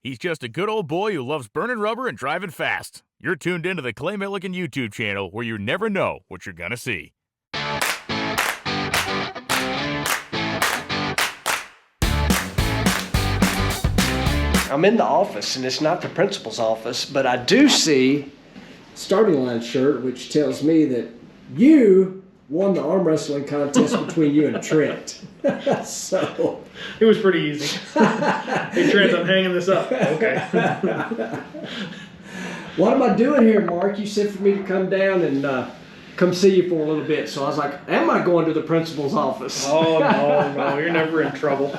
He's just a good old boy who loves burning rubber and driving fast. You're tuned into the Clay Milligan YouTube channel where you never know what you're gonna see. I'm in the office, and it's not the principal's office, but I do see starting line shirt, which tells me that you won the arm wrestling contest between you and Trent. So it was pretty easy. Hey Trent, I'm hanging this up. Okay. What am I doing here, Mark? You said for me to come down and come see you for a little bit. So I was like, am I going to the principal's office? Oh, no, you're never in trouble.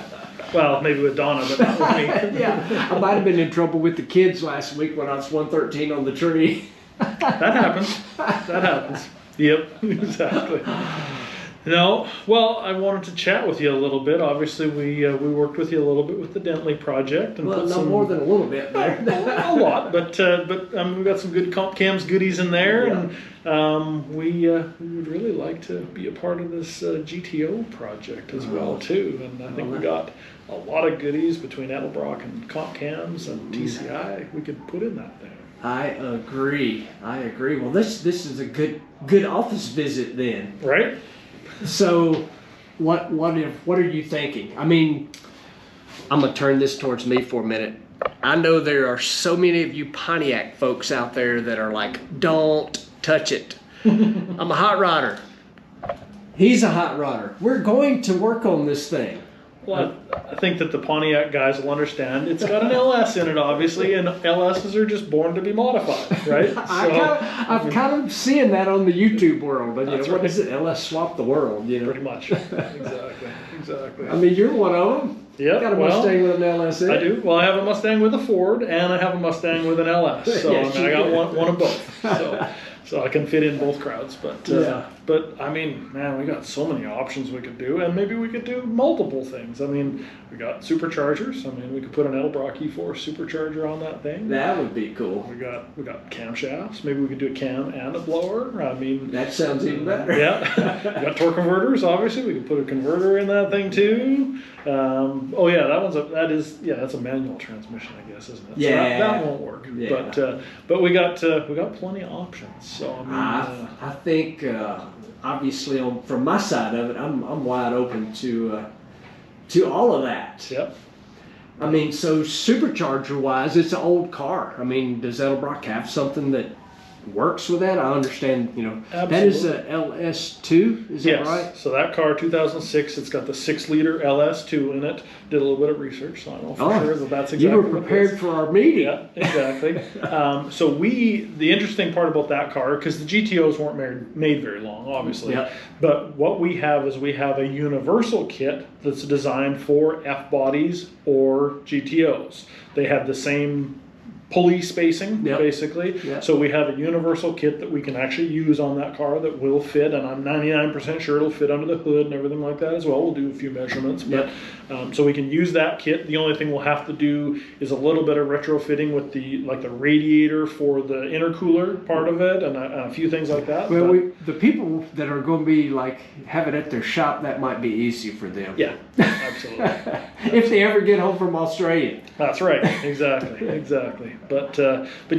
Well, maybe with Donna, but not with me. Yeah, I might have been in trouble with the kids last week when I was 113 on the tree. That happens. That happens. Yep, exactly. No, well, I wanted to chat with you a little bit. Obviously, we worked with you a little bit with the Dentley project, and well, no more than a little bit there. A lot, but we got some good comp cams goodies in there, yeah. And we would really like to be a part of this GTO project as well too. And I think we got a lot of goodies between Edelbrock and comp cams and TCI we could put in that thing. I agree. Well, this is a good office visit then. Right? So, what are you thinking? I mean, I'm gonna turn this towards me for a minute. I know there are so many of you Pontiac folks out there that are like, don't touch it. I'm a hot rodder. He's a hot rodder. We're going to work on this thing. Well, I think that the Pontiac guys will understand. It's got an LS in it, obviously, and LSs are just born to be exactly, right? I'm kind of seeing that on the YouTube world. But That's what right. is it? LS swap the world, Pretty much. Exactly. I mean, you're one of them. Yeah. Got a Mustang with an LS in it. I do. Well, I have a Mustang with a Ford, and I have a Mustang with an LS. So Yes, I got one of both. So I can fit in both crowds. But but I mean, man, we got so many options we could do, and maybe we could do multiple things. I mean, we got superchargers. I mean, we could put an Edelbrock E4 supercharger on that thing. That would be cool. We got camshafts. Maybe we could do a cam and a blower. I mean, that sounds even better. Yeah. We got torque converters. Obviously, we could put a converter in that thing too. Oh yeah, that's a manual transmission, I guess, isn't it? Yeah. So that won't work. Yeah. But we got plenty of options. So I mean, I think obviously from my side of it, I'm wide open to all of that. Yep. I mean, so supercharger wise, it's an old car. I mean, does Edelbrock have something that works with that? I understand, Absolutely. That is a LS2, is that right? So that car, 2006, it's got the 6-liter LS2 in it. Did a little bit of research, so I know for sure that's exactly you were prepared for our meeting. Yeah, exactly. So the interesting part about that car, because the GTOs weren't made very long, obviously. Yep. But what we have is we have a universal kit that's designed for F-bodies or GTOs. They have the same pulley spacing, basically. Yep. So we have a universal kit that we can actually use on that car that will fit, and I'm 99% sure it'll fit under the hood and everything like that as well. We'll do a few measurements, but so we can use that kit. The only thing we'll have to do is a little bit of retrofitting with the radiator for the intercooler part of it, and a few things like that. Well, the people that are going to be have it at their shop, that might be easy for them. Yeah, absolutely. If they ever get home from Australia. That's right. Exactly. But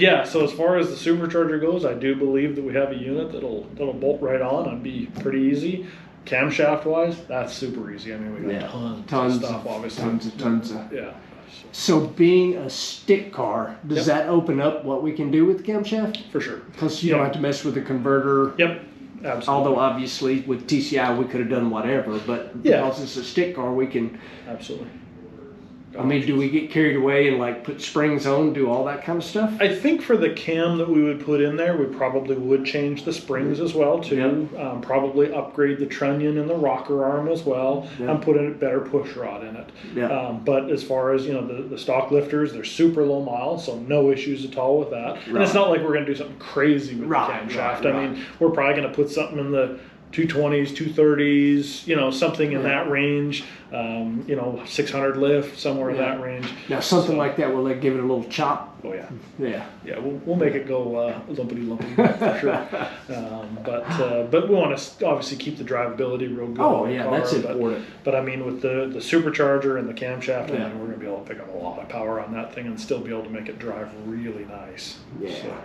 yeah. So as far as the supercharger goes, I do believe that we have a unit that'll bolt right on and be pretty easy. Camshaft wise, that's super easy. I mean, we got tons of stuff, obviously. Tons of. Yeah. So being a stick car, does that open up what we can do with camshaft? For sure. Because you don't have to mess with the converter. Yep. Absolutely. Although obviously with TCI we could have done whatever, but because it's a stick car, we can. Absolutely. I mean, do we get carried away and put springs on, do all that kind of stuff? I think for the cam that we would put in there, we probably would change the springs as well too. Yep. Probably upgrade the trunnion and the rocker arm as well, and put a better push rod in it. Yep. But as far as the stock lifters, they're super low miles, so no issues at all with that. Right. And it's not like we're going to do something crazy with the camshaft. I mean, we're probably going to put something in the 220s, 230s, you know, something in that range, you know, 600 lift, somewhere in that range. Now, something like that, will they give it a little chop? Oh, yeah. Yeah. Yeah, we'll make it go lumpity for sure. But we want to obviously keep the drivability real good. Oh, on the yeah, car, that's important. But I mean, with the supercharger and the camshaft, I mean, we're going to be able to pick up a lot of power on that thing and still be able to make it drive really nice. Yeah.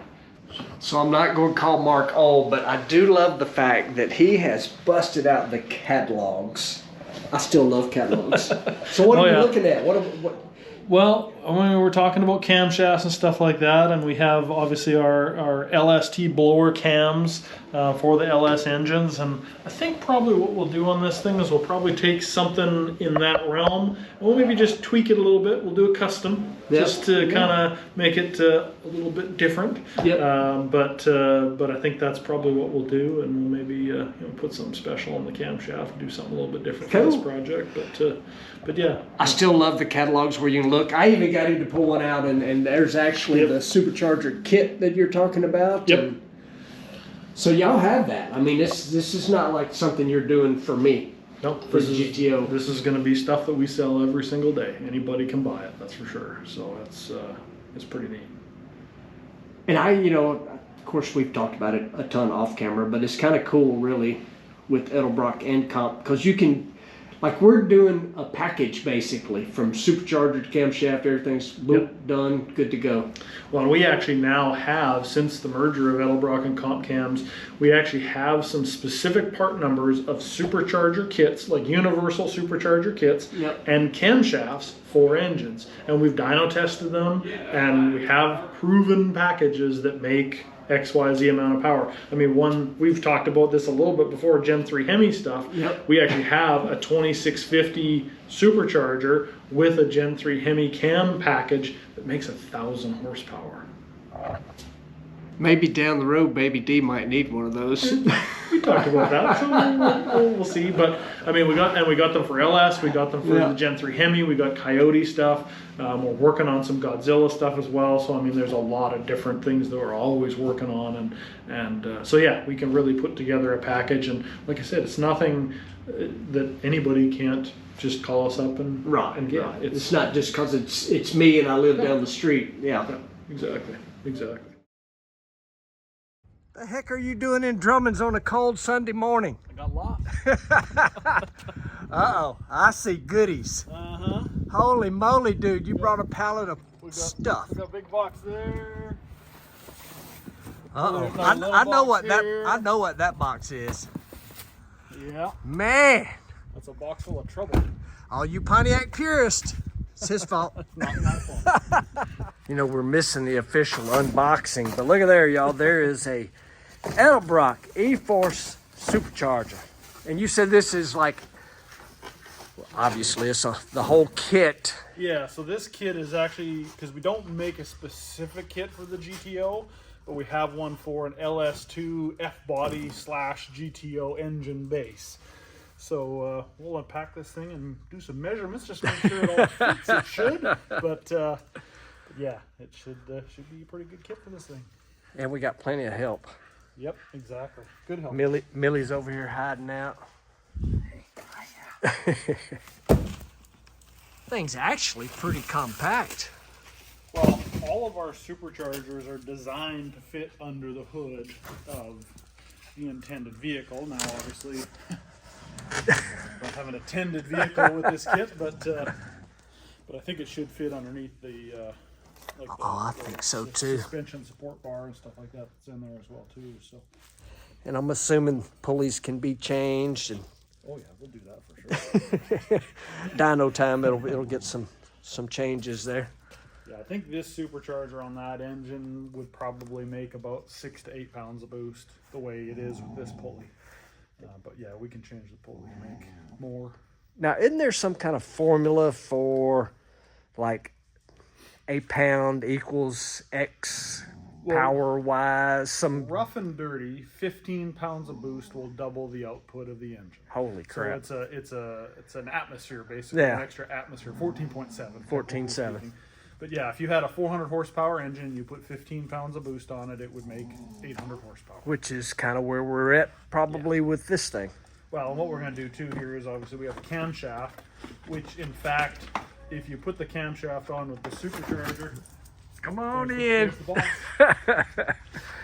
So I'm not going to call Mark old, but I do love the fact that he has busted out the catalogs. I still love catalogs. So what are you looking at? What? Well, I mean, we're talking about camshafts and stuff like that, and we have obviously our LST blower cams for the LS engines, and I think probably what we'll do on this thing is we'll probably take something in that realm, and we'll maybe just tweak it a little bit. We'll do a custom just to kind of make it a little bit different. Yep. But I think that's probably what we'll do, and we'll maybe you know, put something special on the camshaft and do something a little bit different for this project. But yeah, I still love the catalogs where you can look. I even got him to pull one out, and there's actually the Supercharger kit that you're talking about. Yep. And so y'all have that. I mean, this is not like something you're doing for me. No, for the GTO. This is going to be stuff that we sell every single day. Anybody can buy it, that's for sure. So it's pretty neat. And you know, of course, we've talked about it a ton off camera, but it's kind of cool, really, with Edelbrock and Comp, because you can. Like, we're doing a package, basically, from supercharger to camshaft, everything's done, good to go. Well, we actually now have, since the merger of Edelbrock and Comp Cams, we actually have some specific part numbers of supercharger kits, like universal supercharger kits, and camshafts for engines. And we've dyno tested them, and we have proven packages that make XYZ amount of power. I mean, we've talked about this a little bit before, Gen 3 Hemi stuff. We actually have a 2650 supercharger with a Gen 3 Hemi cam package that makes 1,000 horsepower. Maybe down the road, Baby D might need one of those. We talked about that, so we'll see. But I mean, we got them for LS, we got them for the Gen 3 Hemi, we got Coyote stuff. We're working on some Godzilla stuff as well. So I mean, there's a lot of different things that we're always working on, and so yeah, we can really put together a package. And like I said, it's nothing that anybody can't just call us up and get. Right. It's not just because it's me and I live down the street. Yeah. Exactly. The heck are you doing in Drummond's on a cold Sunday morning? I got lost. Uh-oh, I see goodies. Holy moly, dude, you brought a pallet of stuff. We got a big box there. Uh-oh, I know what that box is. Yeah. Man. That's a box full of trouble. All you Pontiac purists, it's his fault. Not my fault. You know, we're missing the official unboxing, but look at there, y'all. There is a Edelbrock E-Force Supercharger. And you said this is like, obviously it's the whole kit. Yeah, so this kit is actually, because we don't make a specific kit for the GTO, but we have one for an LS2 F-body / GTO engine base. So we'll unpack this thing and do some measurements just to make sure it all fits. It should, but yeah, it should be a pretty good kit for this thing. And we got plenty of help. Yep, exactly. Good help. Millie's over here hiding out. Thing's actually pretty compact. Well, all of our superchargers are designed to fit under the hood of the intended vehicle. Now, obviously, don't have an intended vehicle with this kit, but I think it should fit underneath the. I think so too. Suspension support bar and stuff like that that's in there as well too. So. And I'm assuming pulleys can be changed and. Oh yeah, we'll do that for sure. Dyno time, it'll get some changes there. Yeah, I think this supercharger on that engine would probably make about 6 to 8 pounds of boost the way it is with this pulley. But yeah, we can change the pulley to make more. Now, isn't there some kind of formula for like a pound equals X power-wise? Some rough and dirty, 15 pounds of boost will double the output of the engine. Holy crap! So it's an atmosphere basically, an extra atmosphere, 14.7. 14.7. But yeah, if you had a 400 horsepower engine and you put 15 pounds of boost on it, it would make 800 horsepower. Which is kind of where we're at probably with this thing. Well, and what we're going to do too here is obviously we have a camshaft, which in fact, if you put the camshaft on with the supercharger, Come on there's in. the box.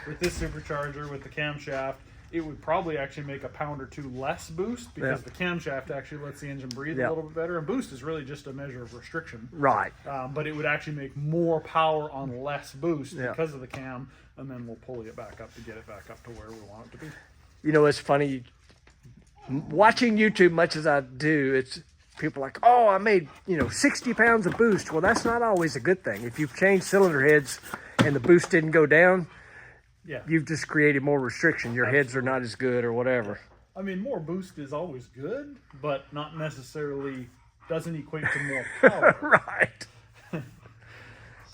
With this supercharger, with the camshaft, it would probably actually make a pound or two less boost because the camshaft actually lets the engine breathe a little bit better. And boost is really just a measure of restriction. Right. But it would actually make more power on less boost because of the cam, and then we'll pulley it back up to get it back up to where we want it to be. You know, it's funny. Watching YouTube much as I do, it's people like, oh, I made, 60 pounds of boost. Well, that's not always a good thing. If you've changed cylinder heads and the boost didn't go down, you've just created more restriction. Your heads are not as good or whatever. I mean, more boost is always good, but not necessarily doesn't equate to more power. Right.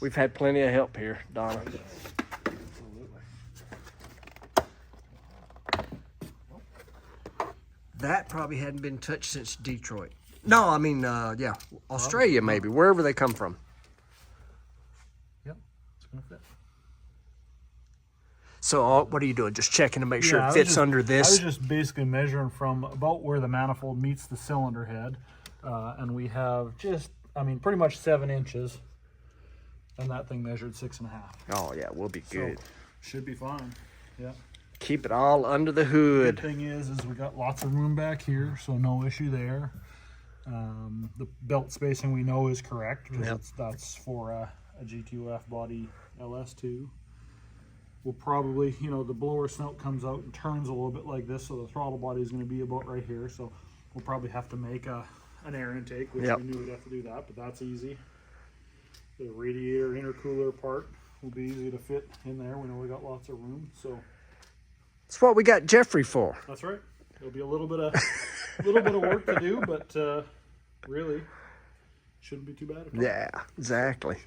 We've had plenty of help here, Donna. That probably hadn't been touched since Detroit. No, I mean, Australia maybe, wherever they come from. Yep, it's going to fit. So what are you doing? Just checking to make sure it fits under this? I was just basically measuring from about where the manifold meets the cylinder head. And we have pretty much 7 inches. And that thing measured 6.5. Oh, yeah, we'll be good. So, should be fine. Yeah. Keep it all under the hood. Good thing is we got lots of room back here, so no issue there. The belt spacing we know is correct because that's for a GTO F body LS2. We'll probably, the blower snout comes out and turns a little bit like this, so the throttle body is going to be about right here. So we'll probably have to make an air intake, which we knew we'd have to do that, but that's easy. The radiator intercooler part will be easy to fit in there. We know we got lots of room, so that's what we got Jeffrey for. that's right. There'll be a little bit of work to do, but really shouldn't be too bad at all. Yeah, exactly.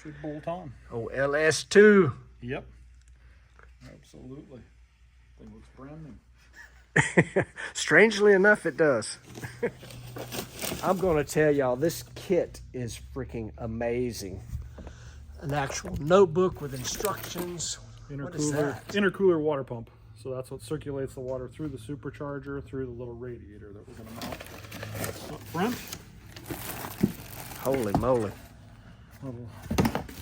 Should bolt on. Oh, LS2. Yep. Absolutely. Thing looks brand new. Strangely enough, it does. I'm going to tell y'all, this kit is freaking amazing. An actual notebook with instructions. What is that? Intercooler water pump. So that's what circulates the water through the supercharger, through the little radiator that we're going to mount up front. Holy moly. Little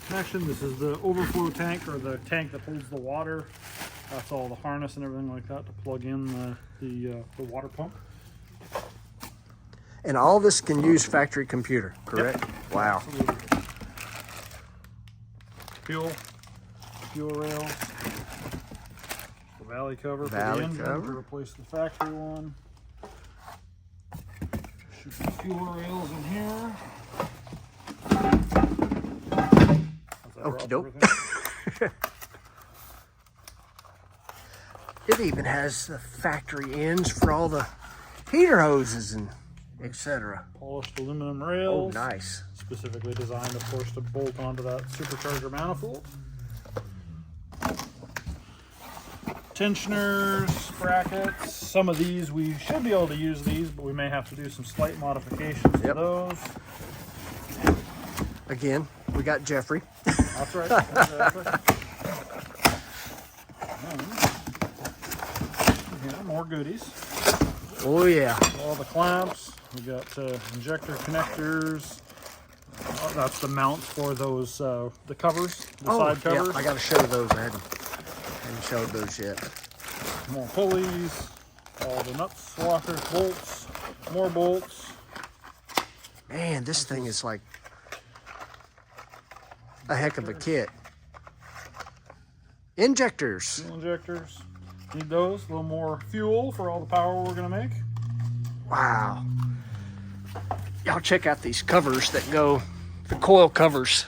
connection. This is the overflow tank, or the tank that holds the water. That's all the harness and everything like that to plug in the water pump. And all this can use factory computer, correct? Yep. Wow. Absolutely. Fuel rail, the valley cover for the engine to replace the factory one. Shoot some fuel rails in here. Okie doke. It even has the factory ends for all the heater hoses and etc. Polished aluminum rails. Oh, nice. Specifically designed, of course, to bolt onto that supercharger manifold. Tensioners, brackets. Some of these, we should be able to use these, but we may have to do some slight modifications to those. Again, we got Jeffrey. That's right. Yeah, more goodies. Oh, yeah. All the clamps. We got injector connectors. That's the mounts for those, the covers, the side covers. Yeah, I got to show those. I hadn't showed those yet. More pulleys, all the nuts, lockers, bolts, more bolts. Man, this thing is like a heck of a kit. Injectors. Fuel injectors. Need those. A little more fuel for all the power we're going to make. Wow. Y'all check out these covers that go, the coil covers,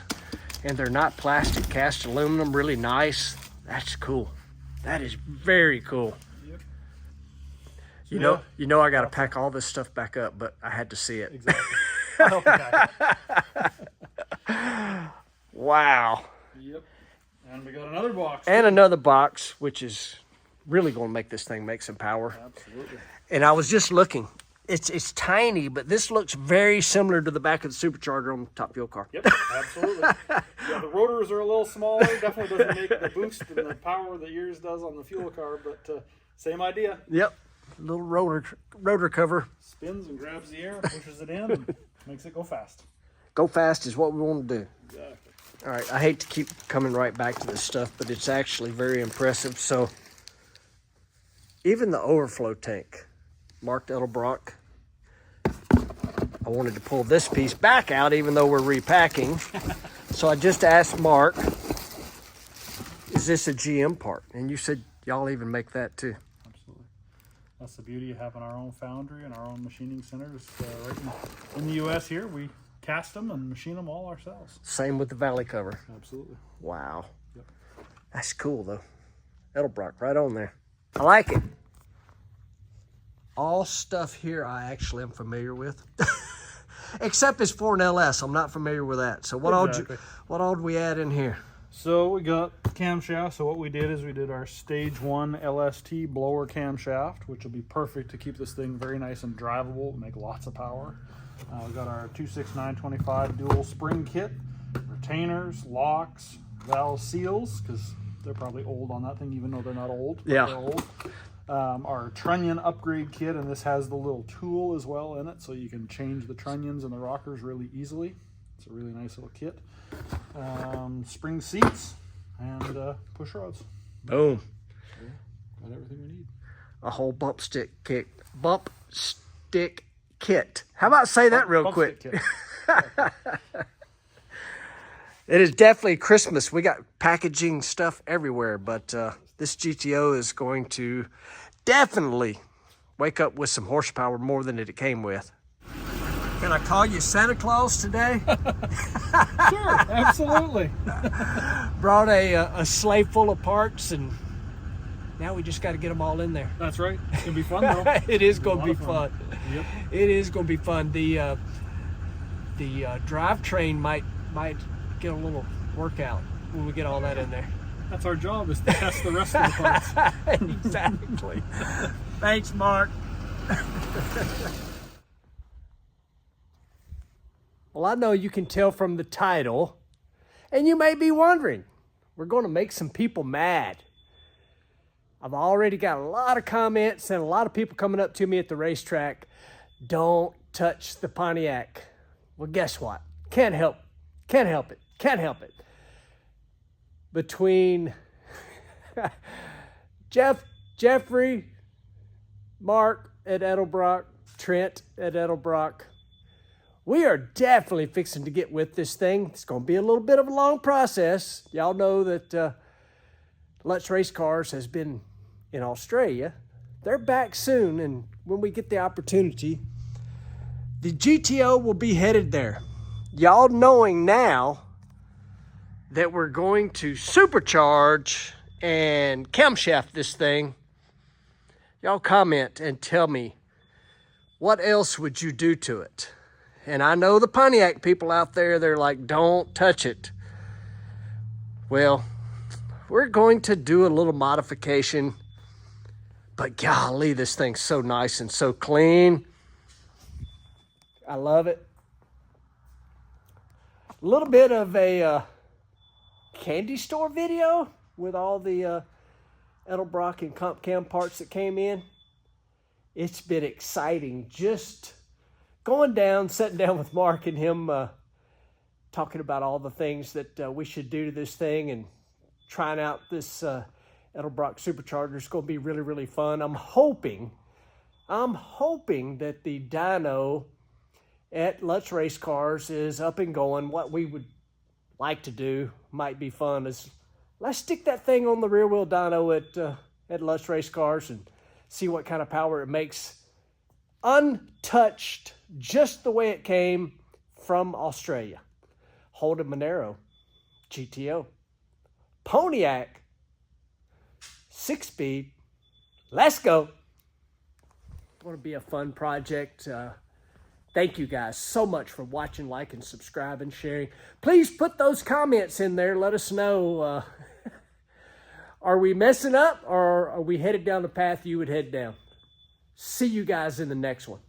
and they're not plastic, cast aluminum, really nice. That's cool. That is very cool. Yep. You know I got to pack all this stuff back up, but I had to see it. Exactly. I'll help you pack it. Wow. Yep. And we got another box. And another box, which is really going to make this thing make some power. Absolutely. And I was just looking, it's tiny, but this looks very similar to the back of the Supercharger on the Top Fuel car. Yep, absolutely. Yeah, the rotors are a little smaller. Definitely doesn't make the boost and the power that yours does on the fuel car, but same idea. Yep, little rotor cover. Spins and grabs the air, and pushes it in, and makes it go fast. Go fast is what we want to do. Exactly. All right, I hate to keep coming right back to this stuff, but it's actually very impressive. So even the overflow tank, marked Edelbrock. I wanted to pull this piece back out even though we're repacking. So I just asked Mark, is this a GM part? And you said y'all even make that too. Absolutely. That's the beauty of having our own foundry and our own machining centers right in the U.S. here. We cast them and machine them all ourselves. Same with the valley cover. Absolutely. Wow. Yep. That's cool though. Edelbrock right on there. I like it. All stuff here I actually am familiar with. Except it's for an LS. I'm not familiar with that. So what all did we add in here? So we got camshaft. So what we did is we did our stage 1 LST blower camshaft, which will be perfect to keep this thing very nice and drivable, make lots of power. We got our 26925 dual spring kit, retainers, locks, valve seals, because they're probably old on that thing, even though they're not old. Yeah. They're old. Our trunnion upgrade kit, and this has the little tool as well in it, so you can change the trunnions and the rockers really easily. It's a really nice little kit. Spring seats and push rods. Boom. So, got everything we need. A whole bump stick kit. How about say that real quick? It is definitely Christmas. We got packaging stuff everywhere, but this GTO is going to definitely wake up with some horsepower more than it came with. Can I call you Santa Claus today? Sure, absolutely. Brought a sleigh full of parts, and now we just got to get them all in there. That's right. It's going to be fun, though. It is going to be fun. Yep. It is going to be fun. The drivetrain might get a little workout when we get all that in there. That's our job, is to test the rest of the parts. Exactly. Thanks, Mark. Well, I know you can tell from the title, and you may be wondering, we're going to make some people mad. I've already got a lot of comments and a lot of people coming up to me at the racetrack. Don't touch the Pontiac. Well, guess what? Can't help it. Between Jeffrey, Mark at Edelbrock, Trent at Edelbrock, we are definitely fixing to get with this thing. It's going to be a little bit of a long process. Y'all know that Lutz Race Cars has been in Australia. They're back soon, and when we get the opportunity, the GTO will be headed there. Y'all knowing now that we're going to supercharge and camshaft this thing, y'all comment and tell me, what else would you do to it? And I know the Pontiac people out there, they're like, don't touch it. Well, we're going to do a little modification, but golly, this thing's so nice and so clean. I love it. A little bit of a candy store video with all the Edelbrock and Comp Cam parts that came in. It's been exciting just going down, sitting down with Mark and him talking about all the things that we should do to this thing and trying out this Edelbrock Supercharger. Is going to be really, really fun. I'm hoping that the dyno at Lutz Race Cars is up and going. What we would like to do might be fun is let's stick that thing on the rear wheel dyno at Lutz Race Cars and see what kind of power it makes untouched, just the way it came from Australia. Holden Monero GTO, Pontiac 6-speed. Let's go. Going to be a fun project. Thank you guys so much for watching, liking, subscribing, sharing. Please put those comments in there. Let us know, are we messing up or are we headed down the path you would head down? See you guys in the next one.